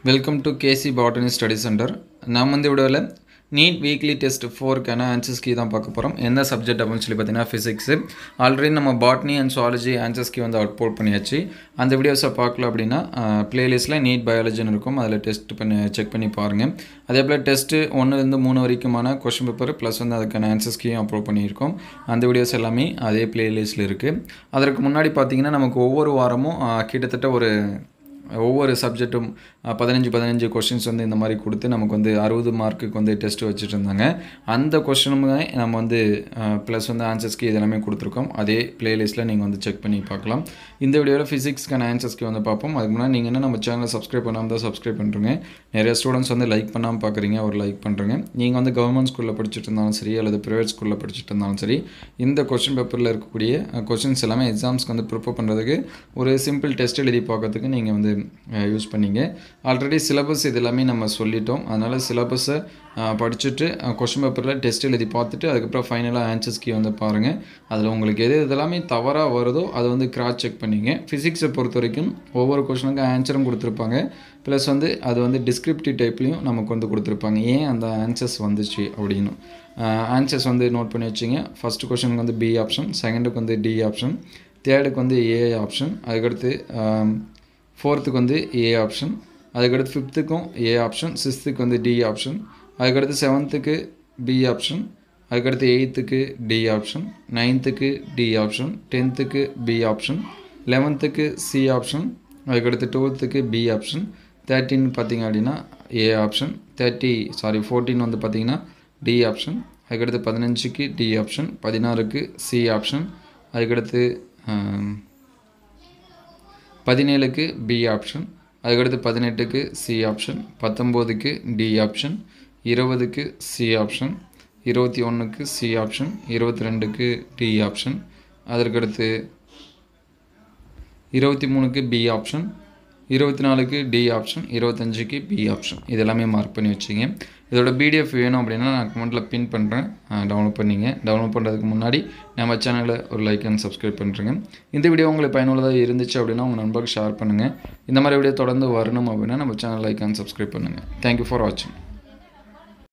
Welcome to KC botany study centre. நாம் இந்த வீடியோவில் நீட் வீக்லி டெஸ்ட் 4க்கான ஆன்சர்ஸ் கீ தான் பார்க்க போகிறோம். எந்த சப்ஜெக்ட் அப்படின்னு சொல்லி பார்த்தீங்கன்னா ஃபிசிக்ஸு. ஆல்ரெடி நம்ம botany and zoology answers key வந்து அவுட்போர்ட் பண்ணியாச்சு. அந்த வீடியோஸை பார்க்கல அப்படின்னா ப்ளேலிஸ்ட்டில் நீட் பயாலஜின்னு இருக்கும், அதில் டெஸ்ட் பண்ணி செக் பண்ணி பாருங்கள். அதே போல் டெஸ்ட்டு 1-3 வரைக்குமான கொஷின் பேப்பர் ப்ளஸ் வந்து அதுக்கான ஆன்சர்ஸ் கீயும் அப்லோட் பண்ணியிருக்கோம். அந்த வீடியோஸ் எல்லாமே அதே ப்ளேலிஸ்ட்டில் இருக்குது. அதற்கு முன்னாடி பார்த்தீங்கன்னா நமக்கு ஒவ்வொரு வாரமும் கிட்டத்தட்ட ஒவ்வொரு சப்ஜெக்ட்டும் 15 கொஷின்ஸ் வந்து இந்த மாதிரி கொடுத்து நமக்கு வந்து 60 மார்க்குக்கு வந்து டெஸ்ட் வச்சுட்டு இருந்தாங்க. அந்த கொஷினுமே நம்ம வந்து ப்ளஸ் வந்து ஆன்சர்ஸ்க்கு இதெல்லாமே கொடுத்துருக்கோம். அதே ப்ளேலிஸ்ட்டில் நீங்கள் வந்து செக் பண்ணி பார்க்கலாம். இந்த வீடியோவில் ஃபிசிக்ஸ்க்கான ஆன்சர்ஸ்க்கு வந்து பார்ப்போம். அதுக்கு முன்னாடி நீங்கள் என்ன நம்ம சேனலை சப்ஸ்கிரைப் பண்ணாமல் தான் சப்ஸ்கிரைப் பண்ணுறீங்க. நிறைய ஸ்டூடெண்ட்ஸ் வந்து லைக் பண்ணாமல் பார்க்குறீங்க, ஒரு லைக் பண்ணுறீங்க. நீங்கள் வந்து கவர்மெண்ட் ஸ்கூலில் படிச்சுட்டு இருந்தாலும் சரி அல்லது ப்ரைவேட் ஸ்கூலில் படிச்சுட்டு இருந்தாலும் சரி, இந்த கொஷின் பேப்பரில் இருக்கக்கூடிய கொஷின்ஸ் எல்லாமே எக்ஸாம்ஸ்க்கு வந்து ப்ரிப்பேர் பண்ணுறதுக்கு ஒரு சிம்பிள் டெஸ்ட் எழுதி பார்க்கறதுக்கு நீங்கள் வந்து யூஸ் பண்ணிங்க. ஆல்ரெடி சிலபஸ் இது எல்லாமே நம்ம சொல்லிட்டோம். அதனால் சிலபஸை படிச்சுட்டு கொஷின் பேப்பரில் டெஸ்ட் எழுதி பார்த்துட்டு அதுக்கப்புறம் ஃபைனலாக ஆன்சர்ஸ் கீ வந்து பாருங்கள். அதில் உங்களுக்கு இதெல்லாமே தவறாக வருதோ அதை வந்து கிராஸ் செக் பண்ணிங்க. ஃபிசிக்ஸை பொறுத்த வரைக்கும் ஒவ்வொரு கொஷனுக்கும் ஆன்சரும் கொடுத்துருப்பாங்க, ப்ளஸ் வந்து அது வந்து டிஸ்கிரிப்டிவ் டைப்லேயும் நமக்கு வந்து கொடுத்துருப்பாங்க, ஏன் அந்த ஆன்சர்ஸ் வந்துச்சு அப்படின்னு. ஆன்சர்ஸ் வந்து நோட் பண்ணி வச்சிங்க. ஃபஸ்ட்டு கொஷனுக்கு வந்து பி ஆப்ஷன், செகண்டுக்கு வந்து டி ஆப்ஷன், தேர்டுக்கு வந்து ஏ ஆப்ஷன், அதுக்கடுத்து ஃபோர்த்துக்கு வந்து ஏ ஆப்ஷன், அதுக்கடுத்து ஃபிஃப்த்துக்கும் ஏ ஆப்ஷன், சிக்ஸ்த்துக்கு வந்து டி ஆப்ஷன், அதுக்கடுத்து செவன்த்துக்கு பி ஆப்ஷன், அதுக்கடுத்து எயித்துக்கு டி ஆப்ஷன், நைன்த்துக்கு டி ஆப்ஷன், 10த்துக்கு பி ஆப்ஷன், 11த்துக்கு சி ஆப்ஷன், அதுக்கடுத்து 12த்துக்கு பி ஆப்ஷன், 13 பார்த்திங்க அப்படின்னா ஏ ஆப்ஷன், 14 வந்து பார்த்திங்கன்னா டி ஆப்ஷன், அதுக்கடுத்து 15க்கு டி ஆப்ஷன், 16க்கு சி ஆப்ஷன், அதுக்கடுத்து 17க்கு பி ஆப்ஷன், அதுக்கடுத்து 18க்கு சி ஆப்ஷன், 19க்கு டி ஆப்ஷன், 20க்கு சி ஆப்ஷன், 21க்கு சி ஆப்ஷன், 22க்கு டி ஆப்ஷன், அதற்கடுத்து 23க்கு பி ஆப்ஷன், 24க்கு டி ஆப்ஷன், 25க்கு பி ஆப்ஷன். இதெல்லாமே மார்க் பண்ணி வச்சிங்க. இதோட பிடிஎஃப் வேணும் அப்படின்னா நான் கமெண்ட்டில் பின் பண்ணுறேன், டவுன்லோட் பண்ணிங்க. டவுன்லோட் பண்ணுறதுக்கு முன்னாடி நம்ம சேனலை ஒரு லைக் அண்ட் சப்ஸ்கிரைப் பண்ணுறேங்க. இந்த வீடியோ உங்களுக்கு பயனுள்ளதாக இருந்துச்சு அப்படின்னா உங்கள் நண்பருக்கு ஷேர் பண்ணுங்கள். இந்த மாதிரி வீடியோ தொடர்ந்து வரணும் அப்படின்னா நம்ம சேனல் லைக் அண்ட் சப்ஸ்கிரைப் பண்ணுங்கள். தேங்க்யூ ஃபார் வாட்சிங்.